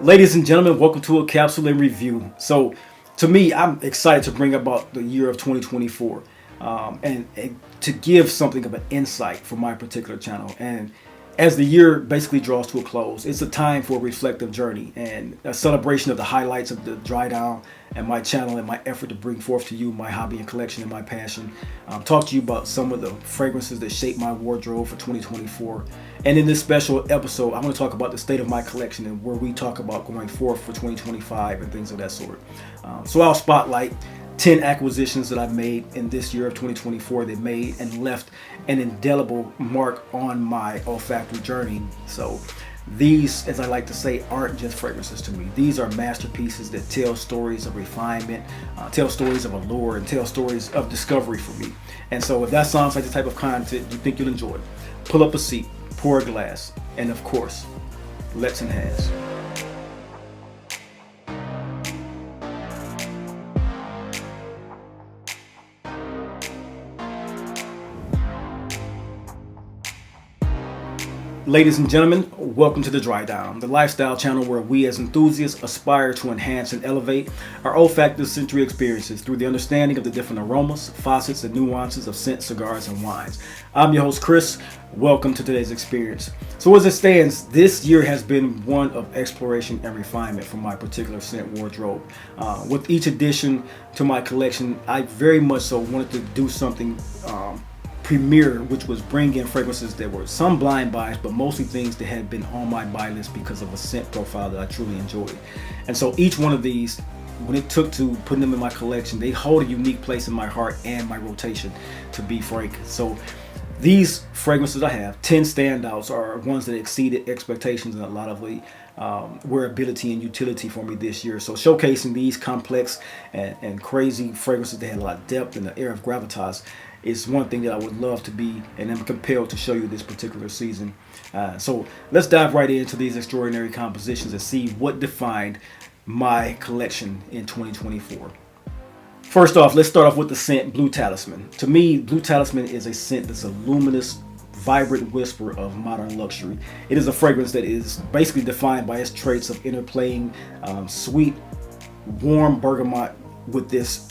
Ladies and gentlemen, welcome to a capsule and review. So, to me, I'm excited to bring about the year of 2024 and to give something of an insight for my particular channel. And as the year basically draws to a close, it's a time for a reflective journey and a celebration of the highlights of the dry down and my channel and my effort to bring forth to you my hobby and collection and my passion. Talk to you about some of the fragrances that shaped my wardrobe for 2024. And in this special episode, I'm going to talk about the state of my collection and where we talk about going forth for 2025 and things of that sort. So I'll spotlight 10 acquisitions that I've made in this year of 2024 that made and left an indelible mark on my olfactory journey. So these, as I like to say, aren't just fragrances to me. These are masterpieces that tell stories of refinement, tell stories of allure, and tell stories of discovery for me. And so if that sounds like the type of content you think you'll enjoy, pull up a seat, pour a glass, and of course, let's enhance. Ladies and gentlemen, welcome to The Dry Down, the lifestyle channel where we as enthusiasts aspire to enhance and elevate our olfactory sensory experiences through the understanding of the different aromas, facets, and nuances of scents, cigars, and wines. I'm your host, Chris. Welcome to today's experience. So as it stands, this year has been one of exploration and refinement for my particular scent wardrobe. With each addition to my collection, I very much so wanted to do something premier, which was bring in fragrances that were some blind buys, but mostly things that had been on my buy list because of a scent profile that I truly enjoyed. And so each one of these, when it took to putting them in my collection, they hold a unique place in my heart and my rotation, to be frank. So these fragrances I have, 10 standouts, are ones that exceeded expectations and a lot of the wearability and utility for me this year. So showcasing these complex and crazy fragrances that had a lot of depth and the air of gravitas is one thing that I would love to be and am compelled to show you this particular season. So let's dive right into these extraordinary compositions and see what defined my collection in 2024. First off, let's start off with the scent Blue Talisman. To me, Blue Talisman is a scent that's a luminous, vibrant whisper of modern luxury. It is a fragrance that is basically defined by its traits of interplaying sweet, warm bergamot with this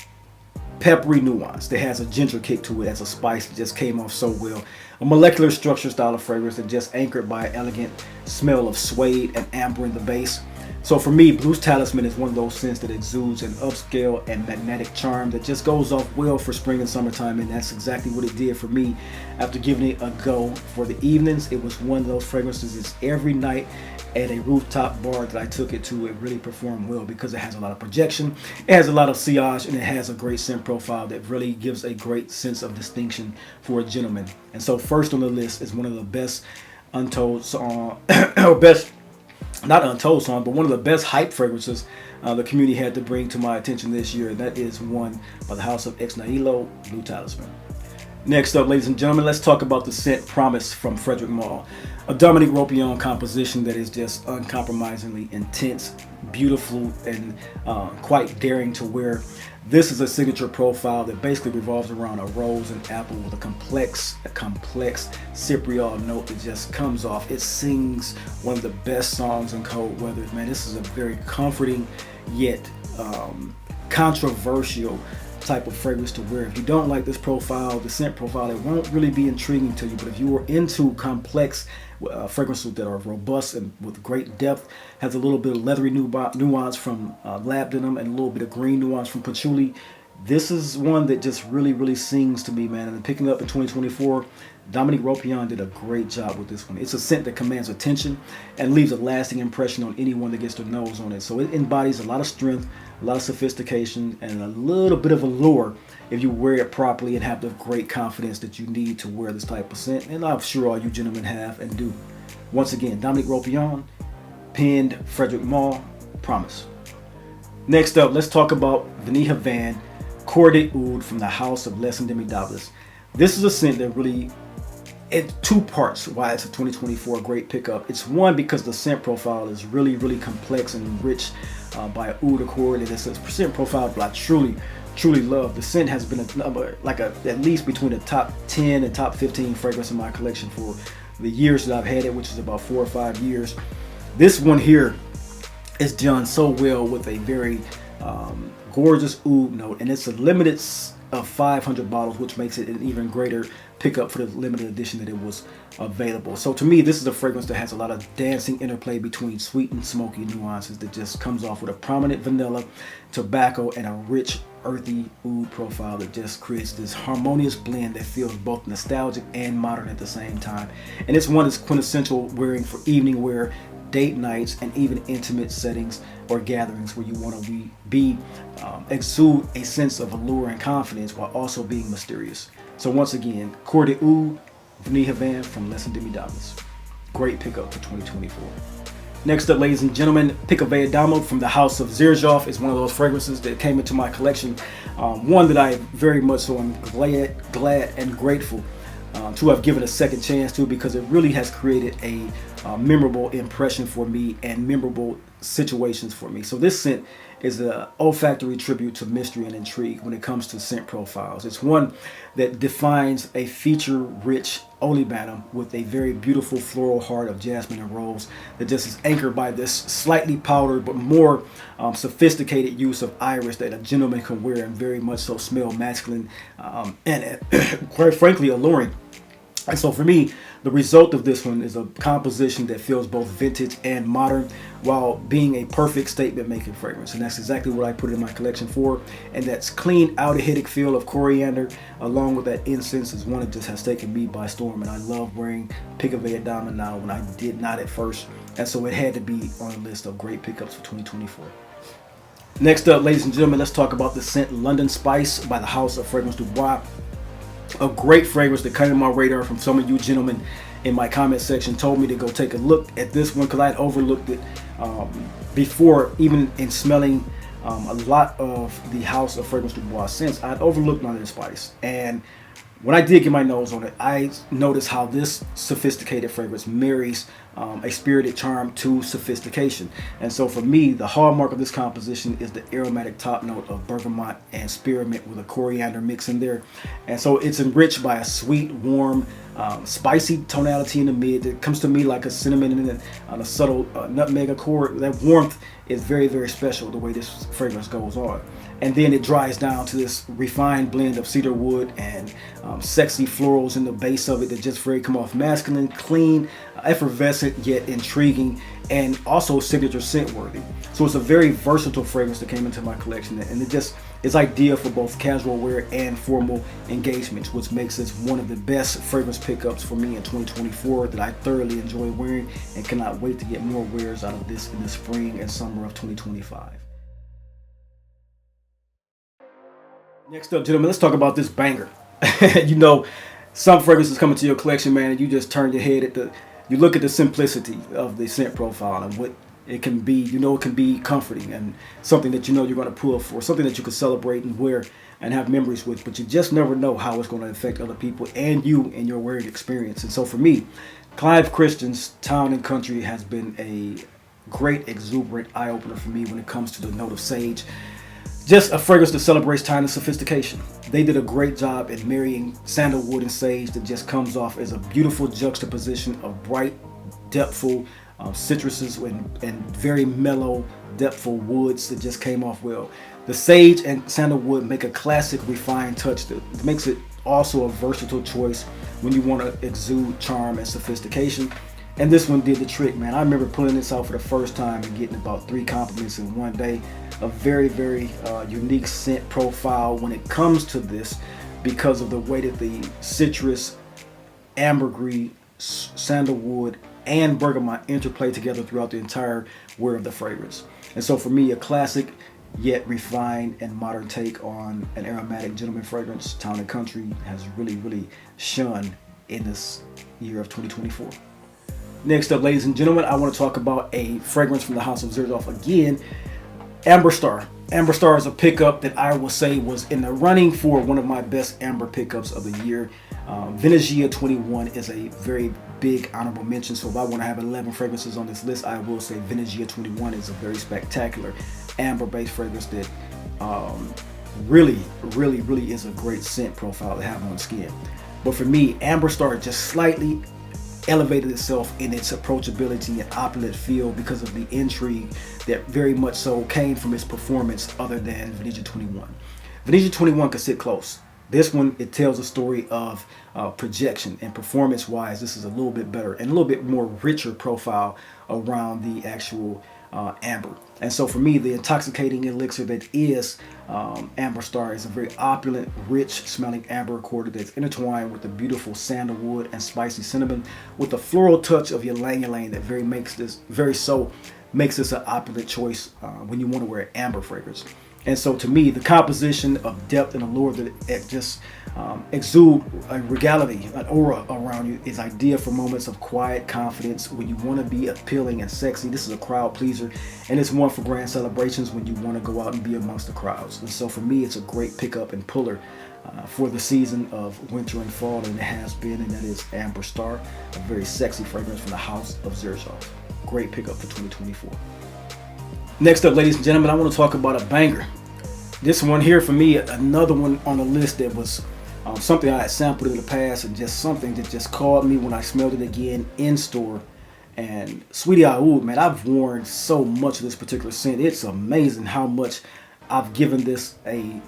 peppery nuance that has a ginger kick to it as a spice that just came off so well. A molecular structure style of fragrance that just anchored by an elegant smell of suede and amber in the base. So for me, Blue Talisman is one of those scents that exudes an upscale and magnetic charm that just goes off well for spring and summertime, and that's exactly what it did for me. After giving it a go for the evenings, it was one of those fragrances that's every night at a rooftop bar that I took it to, it really performed well because it has a lot of projection, it has a lot of sillage, and it has a great scent profile that really gives a great sense of distinction for a gentleman. And so first on the list is one of the best untold song, or best, not untold song, but one of the best hype fragrances the community had to bring to my attention this year. And that is one by the House of Ex Nihilo, Blue Talisman. Next up, ladies and gentlemen, let's talk about the scent Promise from Frederic Malle. A Dominique Ropion composition that is just uncompromisingly intense, beautiful, and quite daring to wear. This is a signature profile that basically revolves around a rose and apple with a complex cypriol note that just comes off. It sings one of the best songs in cold weather. Man, this is a very comforting yet controversial type of fragrance to wear. If you don't like this profile, the scent profile, it won't really be intriguing to you. But if you are into complex fragrances that are robust and with great depth, has a little bit of leathery nuance from lab denim and a little bit of green nuance from patchouli, this is one that just really sings to me, man. And picking up in 2024, Dominique Ropion did a great job with this one. It's a scent that commands attention and leaves a lasting impression on anyone that gets their nose on it. So it embodies a lot of strength, a lot of sophistication, and a little bit of allure if you wear it properly and have the great confidence that you need to wear this type of scent. And I'm sure all you gentlemen have and do. Once again, Dominique Ropion, penned Frederic Malle, Promise. Next up, let's talk about Vanille Havane, Coeur d'Oud from the House of Les Indémodables. This is a scent that really, in two parts, why it's a 2024 great pickup. It's one, because the scent profile is really complex and rich by Oud Accord. It is a scent profile that I truly love. The scent has been at least between the top 10 and top 15 fragrance in my collection for the years that I've had it, which is about 4 or 5 years. This one here It's done so well with a very gorgeous oud note, and it's a limited of 500 bottles, which makes it an even greater pickup for the limited edition that it was available. So to me, this is a fragrance that has a lot of dancing interplay between sweet and smoky nuances that just comes off with a prominent vanilla, tobacco, and a rich earthy oud profile that just creates this harmonious blend that feels both nostalgic and modern at the same time. And it's one that's quintessential wearing for evening wear, date nights, and even intimate settings or gatherings where you want to exude a sense of allure and confidence while also being mysterious. So once again, COUER de Oud Vanille Havane from Les Demi-Damas. Great pickup for 2024. Next up, ladies and gentlemen, PIKOVAYA DAMA from the House of Xerjoff is one of those fragrances that came into my collection. One that I very much so am glad and grateful to have given a second chance to, because it really has created a memorable impression for me and memorable situations for me. So this scent is an olfactory tribute to mystery and intrigue when it comes to scent profiles. It's one that defines a feature-rich olibanum with a very beautiful floral heart of jasmine and rose that just is anchored by this slightly powdered but more sophisticated use of iris that a gentleman can wear and very much so smell masculine and quite frankly alluring. And so for me, the result of this one is a composition that feels both vintage and modern while being a perfect statement making fragrance. And that's exactly what I put it in my collection for. And that's clean, aldehydic feel of coriander along with that incense is one that just has taken me by storm. And I love wearing PIKOVAYA DAMA now when I did not at first. And so it had to be on the list of great pickups for 2024. Next up, ladies and gentlemen, let's talk about the scent London Spice by the House of Fragrance du Bois. A great fragrance that came on my radar from some of you gentlemen in my comment section told me to go take a look at this one because I had overlooked it before, even in smelling a lot of the House of Fragrance du Bois scents. I had overlooked London Spice, and when I did get my nose on it, I noticed how this sophisticated fragrance marries a spirited charm to sophistication. And so for me, the hallmark of this composition is the aromatic top note of bergamot and spearmint with a coriander mix in there. And so it's enriched by a sweet, warm, spicy tonality in the mid that comes to me like a cinnamon and a subtle nutmeg accord. That warmth is very, very special the way this fragrance goes on. And then it dries down to this refined blend of cedar wood and sexy florals in the base of it that just very come off masculine, clean, effervescent yet intriguing, and also signature scent worthy. So it's a very versatile fragrance that came into my collection, and it just is ideal for both casual wear and formal engagements, which makes this one of the best fragrance pickups for me in 2024 that I thoroughly enjoy wearing and cannot wait to get more wears out of this in the spring and summer of 2025. Next up, gentlemen, let's talk about this banger. You know, some fragrances come into your collection, man, and you just turn your head you look at the simplicity of the scent profile and what it can be. You know, it can be comforting and something that you know you're going to pull for, something that you can celebrate and wear and have memories with, but you just never know how it's going to affect other people and you in your wearing experience. And so for me, Clive Christian's Town and Country has been a great exuberant eye-opener for me when it comes to the note of sage. Just a fragrance that celebrates time and sophistication. They did a great job in marrying sandalwood and sage that just comes off as a beautiful juxtaposition of bright, depthful citruses and very mellow, depthful woods that just came off well. The sage and sandalwood make a classic refined touch that makes it also a versatile choice when you want to exude charm and sophistication. And this one did the trick, man. I remember pulling this out for the first time and getting about 3 compliments in one day. A very, very unique scent profile when it comes to this because of the way that the citrus, ambergris, sandalwood, and bergamot interplay together throughout the entire wear of the fragrance. And so for me, a classic yet refined and modern take on an aromatic gentleman fragrance, Town and Country, has really, really shone in this year of 2024. Next up, ladies and gentlemen, I want to talk about a fragrance from the House of Xerjoff again, Amber Star. Amber Star is a pickup that I will say was in the running for one of my best amber pickups of the year. Venegia 21 is a very big honorable mention, so if I want to have 11 fragrances on this list, I will say Venegia 21 is a very spectacular amber-based fragrance that really is a great scent profile to have on skin. But for me, Amber Star just slightly elevated itself in its approachability and opulent feel because of the intrigue that very much so came from its performance other than Venetian 21. Venetian 21 could sit close. This one, it tells a story of projection, and performance-wise, this is a little bit better and a little bit more richer profile around the actual amber. And so for me, the intoxicating elixir that is Amber Star is a very opulent, rich smelling amber accord that's intertwined with the beautiful sandalwood and spicy cinnamon with a floral touch of ylang ylang that makes this an opulent choice when you want to wear an amber fragrance. And so to me, the composition of depth and allure that it just exude a regality, an aura around you is ideal for moments of quiet confidence when you want to be appealing and sexy. This is a crowd pleaser, and it's one for grand celebrations when you want to go out and be amongst the crowds. And so for me, it's a great pickup and puller for the season of winter and fall, and it has been, and that is Amber Star, a very sexy fragrance from the house of Xerxes. Great pickup for 2024. Next up, ladies and gentlemen, I want to talk about a banger. This one here for me, another one on the list that was something I had sampled in the past, and just something that just caught me when I smelled it again in store. And Sweetie Aoud, man, I've worn so much of this particular scent. It's amazing how much I've given this a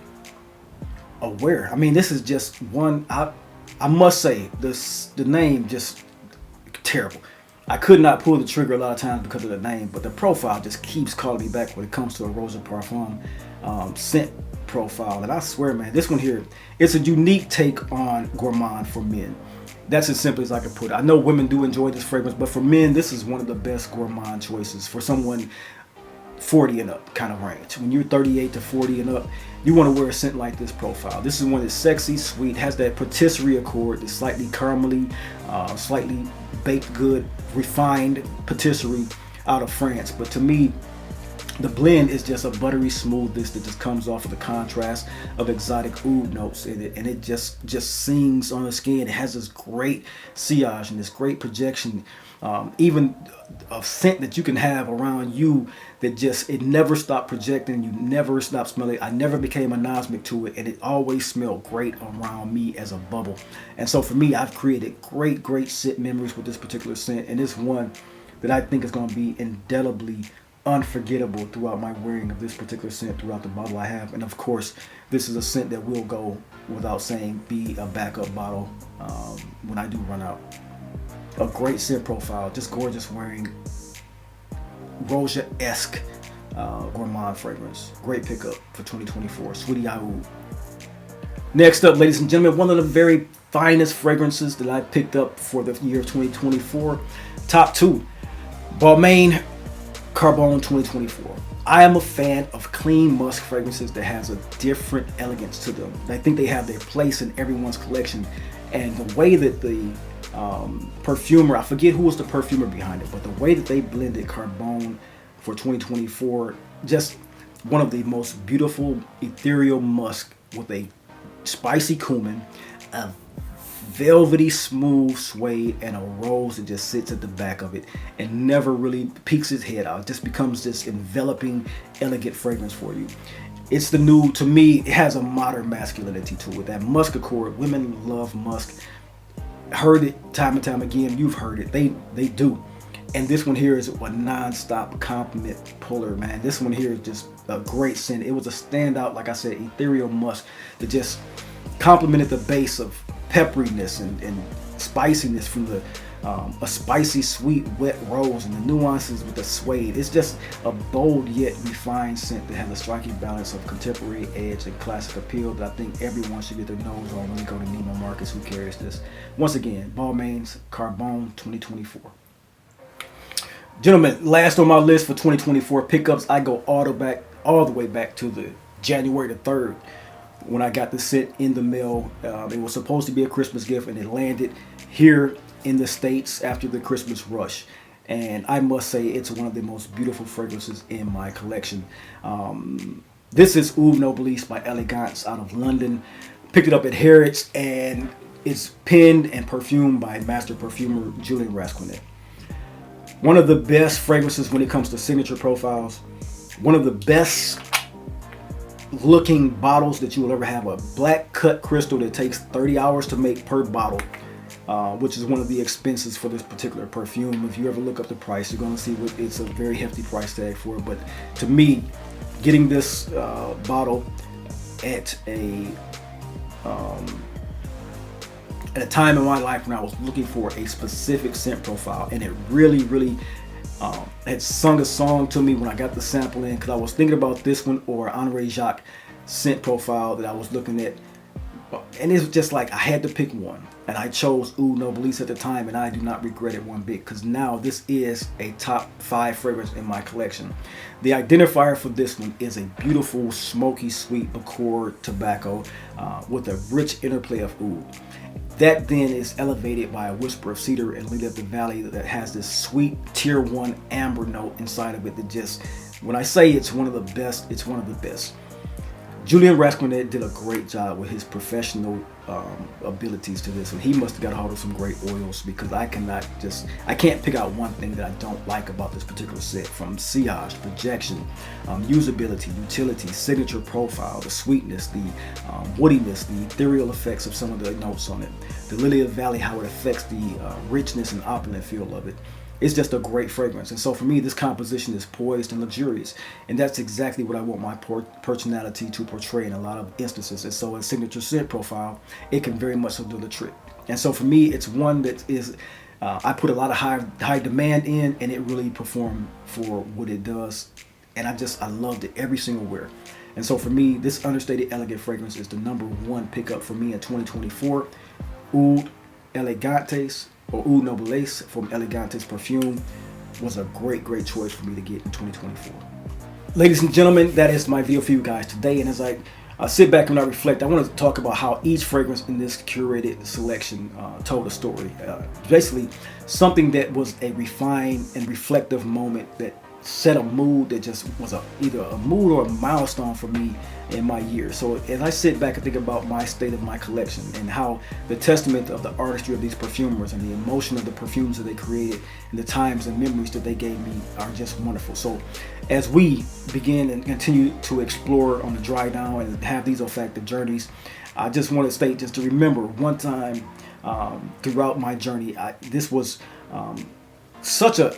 wear. I mean, this is just one. I must say, the name just terrible. I could not pull the trigger a lot of times because of the name, but the profile just keeps calling me back when it comes to a Roja Parfums scent profile. And I swear, man, this one here, it's a unique take on gourmand for men. That's as simple as I can put it. I know women do enjoy this fragrance, but for men, this is one of the best gourmand choices for someone 40 and up kind of range. When you're 38 to 40 and up, you want to wear a scent like this profile. This is one that's sexy, sweet, has that patisserie accord, that's slightly caramely, slightly baked good, refined patisserie out of France. But to me, the blend is just a buttery smoothness that just comes off of the contrast of exotic oud notes in it, and it just sings on the skin. It has this great sillage and this great projection, even a scent that you can have around you that just, it never stopped projecting, you never stopped smelling. I never became anosmic to it, and it always smelled great around me as a bubble. And so for me, I've created great scent memories with this particular scent, and it's one that I think is going to be indelibly unforgettable throughout my wearing of this particular scent throughout the bottle I have. And of course, this is a scent that will go without saying be a backup bottle when I do run out. A great scent profile, just gorgeous wearing, Roja-esque gourmand fragrance. Great pickup for 2024, Sweetie Aoud. Next up, ladies and gentlemen, one of the very finest fragrances that I picked up for the year of 2024. Top 2, Balmain Carbone 2024. I am a fan of clean musk fragrances that has a different elegance to them. I think they have their place in everyone's collection, and the way that the perfumer, I forget who was the perfumer behind it, but the way that they blended Carbone for 2024, just one of the most beautiful ethereal musk with a spicy cumin, a velvety smooth suede, and a rose that just sits at the back of it and never really peeks its head out. It just becomes this enveloping, elegant fragrance for you. It's the new, to me, it has a modern masculinity to it. That musk accord, women love musk. Heard it time and time again. You've heard it. They do. And this one here is a non-stop compliment puller, man. This one here is just a great scent. It was a standout, like I said, ethereal musk that just complemented the base of pepperiness and spiciness from the a spicy, sweet, wet rose and the nuances with the suede. It's just a bold yet refined scent that has a striking balance of contemporary edge and classic appeal that I think everyone should get their nose on when they go to Neiman Marcus who carries this. Once again, Balmain's Carbone 2024. Gentlemen, last on my list for 2024 pickups, I go all the way back to the January the 3rd when I got the scent in the mail. It was supposed to be a Christmas gift, and it landed here in the States after the Christmas rush. And I must say it's one of the most beautiful fragrances in my collection. This is Oud Noblesse by Elegance out of London. Picked it up at Harrods, and it's penned and perfumed by master perfumer Julian Rasquinet. One of the best fragrances when it comes to signature profiles. One of the best looking bottles that you will ever have. A black cut crystal that takes 30 hours to make per bottle. which is one of the expenses for this particular perfume. If you ever look up the price, you're going to see it's a very hefty price tag for it. But to me, getting this bottle at a time in my life when I was looking for a specific scent profile, and it really had sung a song to me when I got the sample in, because I was thinking about this one or Henri Jacques scent profile that I was looking at, and it was just like I had to pick one, and I chose Oud Noblesse at the time, and I do not regret it one bit, because now this is a top 5 fragrance in my collection. The identifier for this one is a beautiful smoky sweet liqueur tobacco with a rich interplay of oud. That then is elevated by a whisper of cedar and lily of the valley that has this sweet tier 1 amber note inside of it that just, when I say it's one of the best, it's one of the best. Julien Rascounet did a great job with his professional abilities to this, and he must have got a hold of some great oils, because I can't pick out one thing that I don't like about this particular set, from sillage, projection, usability, utility, signature profile, the sweetness, the woodiness, the ethereal effects of some of the notes on it, the lily of the valley, how it affects the richness and opulent feel of it. It's just a great fragrance. And so for me, this composition is poised and luxurious, and that's exactly what I want my personality to portray in a lot of instances. And so a signature scent profile, it can very much do the trick. And so for me, it's one that is I put a lot of high demand in, and it really performed for what it does, and I loved it every single wear. And so for me, this understated elegant fragrance is the #1 pickup for me in 2024. Oud Elegantes, or Oud Noblesse from Elegantes Perfume, was a great choice for me to get in 2024. Ladies and gentlemen, that is my video for you guys today. And as I sit back and I reflect, I want to talk about how each fragrance in this curated selection told a story. Basically, something that was a refined and reflective moment that set a mood that just was either a mood or a milestone for me in my year. So as I sit back and think about my state of my collection, and how the testament of the artistry of these perfumers and the emotion of the perfumes that they created and the times and memories that they gave me are just wonderful. So as we begin and continue to explore on the dry down and have these olfactive journeys, I just want to state, just to remember one time throughout my journey, this was such a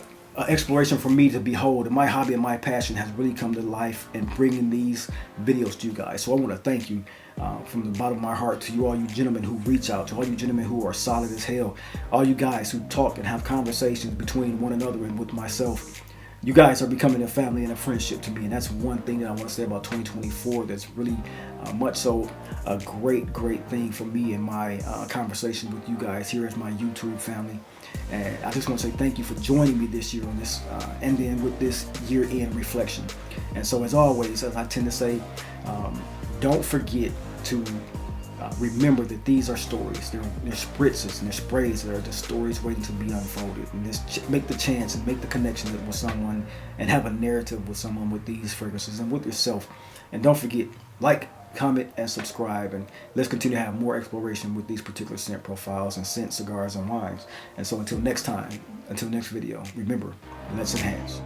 exploration for me to behold, and my hobby and my passion has really come to life in bringing these videos to you guys. So I want to thank you from the bottom of my heart to you, all you gentlemen who reach out, to all you gentlemen who are solid as hell, all you guys who talk and have conversations between one another and with myself. You guys are becoming a family and a friendship to me, and that's one thing that I want to say about 2024 that's really much so a great thing for me in my conversation with you guys here as my YouTube family. And I just want to say thank you for joining me this year on this, and then with this year-end reflection. And so as always, as I tend to say, don't forget to remember that these are stories. They're spritzes and they're sprays that are just stories waiting to be unfolded. And just make the chance and make the connection with someone, and have a narrative with someone with these fragrances and with yourself. And don't forget, like, comment, and subscribe, and let's continue to have more exploration with these particular scent profiles and scent, cigars, and wines. And so until next time, until next video, remember, let's enhance.